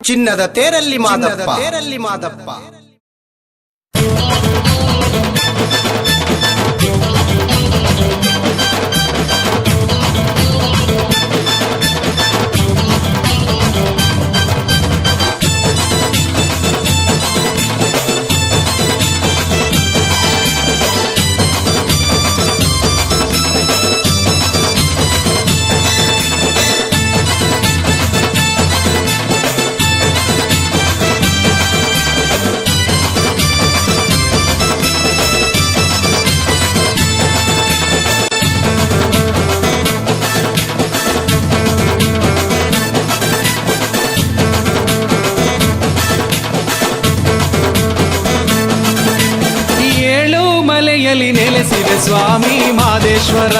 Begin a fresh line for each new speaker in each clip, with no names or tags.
ಚಿನ್ನದ ತೇರಲ್ಲಿ ಮಾದಪ್ಪ
ನೆಲೆಸಿದೆ ಸ್ವಾಮಿ ಮಾದೇಶ್ವರ.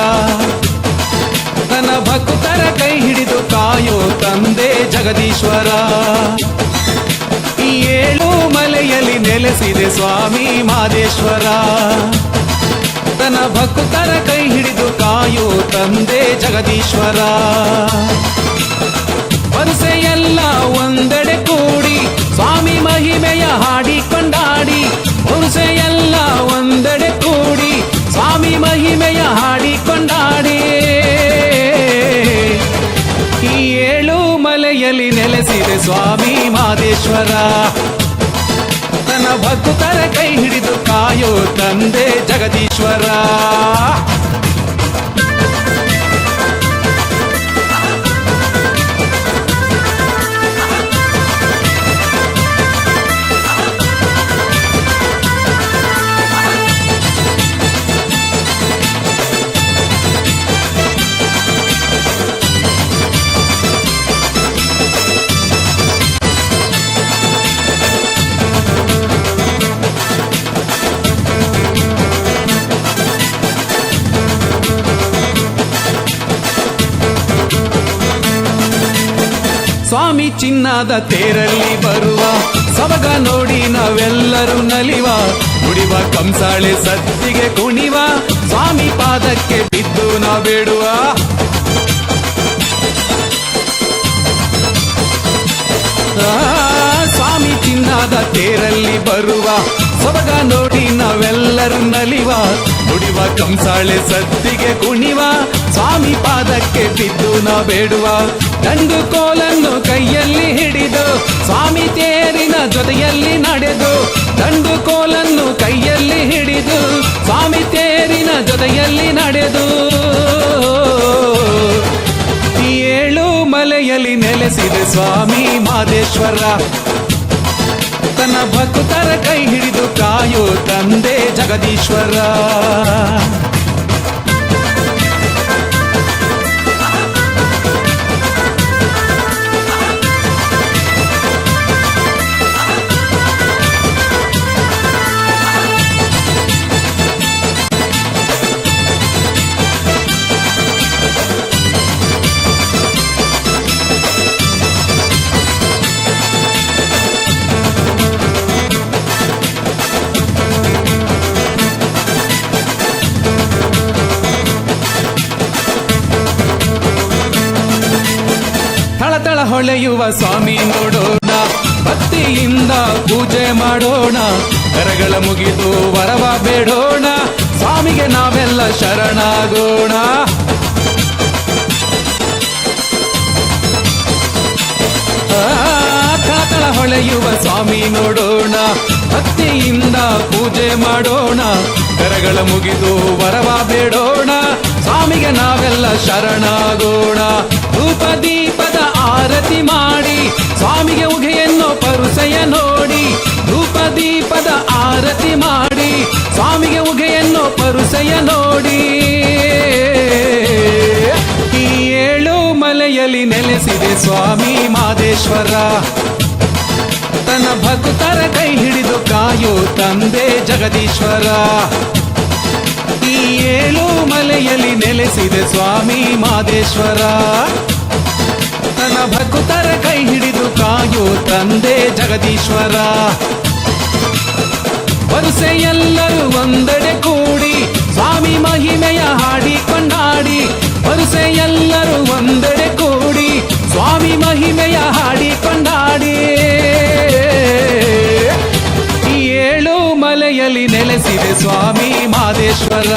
ತನ್ನ ಭಕ್ತರ ಕೈ ಹಿಡಿದು ಕಾಯೋ ತಂದೆ ಜಗದೀಶ್ವರ. ಈ 7 ಮಲೆಯಲ್ಲಿ ನೆಲೆಸಿದೆ ಸ್ವಾಮಿ ಮಾದೇಶ್ವರ. ತನ್ನ ಭಕ್ತರ ಕೈ ಹಿಡಿದು ಕಾಯೋ ತಂದೆ ಜಗದೀಶ್ವರ. ವರುಸೆಯೆಲ್ಲ ಒಂದೆಡೆ ಕೂಡಿ ಸ್ವಾಮಿ ಮಹಿಮೆಯ ಹಾಡಿಕೊಂಡಾಡಿ. ವರುಸೆಯೆಲ್ಲ ಒಂದೆಡೆ ಕೂಡಿ ಸ್ವಾಮಿ ಮಹಿಮೆಯ ಹಾಡಿಕೊಂಡಾಡಿ. ಈ 7 ಮಲೆಯಲ್ಲಿ ನೆಲೆಸಿದೆ ಸ್ವಾಮಿ ಮಾದೇಶ್ವರ. ತನ್ನ ಭಕ್ತರ ಕೈ ಹಿಡಿದು ಕಾಯೋ ತಂದೆ ಜಗದೀಶ್ವರ. ಸ್ವಾಮಿ ಚಿನ್ನದ ತೇರಲ್ಲಿ ಬರುವ ಸವಗ ನೋಡಿ ನಾವೆಲ್ಲರೂ ನಲಿವ. ನುಡಿವ ಕಂಸಾಳೆ ಸತ್ತಿಗೆ ಕುಣಿವ ಸ್ವಾಮಿ ಪಾದಕ್ಕೆ ಬಿದ್ದು ನಾವೇಡುವ. ಸ್ವಾಮಿ ಚಿನ್ನದ ತೇರಲ್ಲಿ ಬರುವ ಸವಗ ನೋಡಿ ನಾವೆಲ್ಲರೂ ನಲಿವ. ನುಡಿವ ಕಂಸಾಳೆ ಸತ್ತಿಗೆ ಕುಣಿವ ಸ್ವಾಮಿ ಪಾದಕ್ಕೆ ಬಿದ್ದು ನಾವೇಡುವ. ದಂಡು ಕೋಲನ್ನು ಕೈಯಲ್ಲಿ ಹಿಡಿದು ಸ್ವಾಮಿ ತೇರಿನ ಜೊತೆಯಲ್ಲಿ ನಡೆದು. ದಂಡು ಕೋಲನ್ನು ಕೈಯಲ್ಲಿ ಹಿಡಿದು ಸ್ವಾಮಿ ತೇರಿನ ಜೊತೆಯಲ್ಲಿ ನಡೆದು. ಈ 7 ಮಲೆಯಲ್ಲಿ ನೆಲೆಸಿದೆ ಸ್ವಾಮಿ ಮಾದೇಶ್ವರ. ತನ್ನ ಭಕ್ತರ ಕೈ ಹಿಡಿದು ಕಾಯೋ ತಂದೆ ಜಗದೀಶ್ವರ. ತಳತಳ ಹೊಳೆಯುವ ಸ್ವಾಮಿ ನೋಡೋಣ, ಭಕ್ತಿಯಿಂದ ಪೂಜೆ ಮಾಡೋಣ. ಕರಗಳ ಮುಗಿದು ವರವ ಬೇಡೋಣ, ಸ್ವಾಮಿಗೆ ನಾವೆಲ್ಲ ಶರಣಾಗೋಣ. ತಳತಳ ಹೊಳೆಯುವ ಸ್ವಾಮಿ ನೋಡೋಣ, ಭಕ್ತಿಯಿಂದ ಪೂಜೆ ಮಾಡೋಣ. ಕರಗಳ ಮುಗಿದು ವರವ ಬೇಡೋಣ, ಸ್ವಾಮಿಗೆ ನಾವೆಲ್ಲ ಶರಣಾಗೋಣ. ಧೂಪ ದೀಪದ ಆರತಿ ಮಾಡಿ ಸ್ವಾಮಿಗೆ ಉಗೆಯನ್ನು ಪರುಸೆಯ ನೋಡಿ. ಧೂಪ ದೀಪದ ಆರತಿ ಮಾಡಿ ಸ್ವಾಮಿಗೆ ಉಗೆಯನ್ನು ಪರುಸೆಯ ನೋಡಿ. ಈ 7 ಮಲೆಯಲ್ಲಿ ನೆಲೆಸಿದೆ ಸ್ವಾಮಿ ಮಾದೇಶ್ವರ. ತನ್ನ ಭಕ್ತರ ಕೈ ಹಿಡಿದು ಕಾಯೋ ತಂದೆ ಜಗದೀಶ್ವರ. ಈ 7 ಮಲೆಯಲ್ಲಿ ನೆಲೆಸಿದೆ ಸ್ವಾಮಿ ಮಾದೇಶ್ವರ. ತನ್ನ ಭಕ್ತರ ಕೈ ಹಿಡಿದು ಕಾಯೋ ತಂದೆ ಜಗದೀಶ್ವರ. ವರುಸೆಯೆಲ್ಲರೂ ಒಂದೆಡೆ ಕೂಡಿ ಸ್ವಾಮಿ ಮಹಿಮೆಯ ಹಾಡಿಕೊಂಡಾಡಿ. ವರುಸೆಯೆಲ್ಲರೂ ಒಂದೆಡೆ ಕೂಡಿ ಸ್ವಾಮಿ ಮಹಿಮೆಯ ಹಾಡಿಕೊಂಡಾಡಿ. ಮಾದೇಶ್ವರ.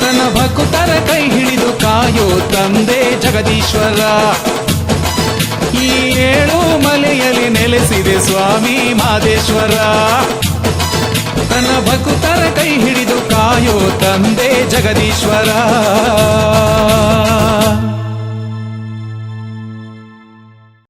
ತನ್ನ ಭಕ್ತರ ಕೈ ಹಿಡಿದು ಕಾಯೋ ತಂದೆ ಜಗದೀಶ್ವರ. ಈ 7 ಮಲೆಯಲ್ಲಿ ನೆಲೆಸಿದೆ ಸ್ವಾಮಿ ಮಾದೇಶ್ವರ. ತನ್ನ ಭಕ್ತರ ಕೈ ಹಿಡಿದು ಕಾಯೋ ತಂದೆ ಜಗದೀಶ್ವರ.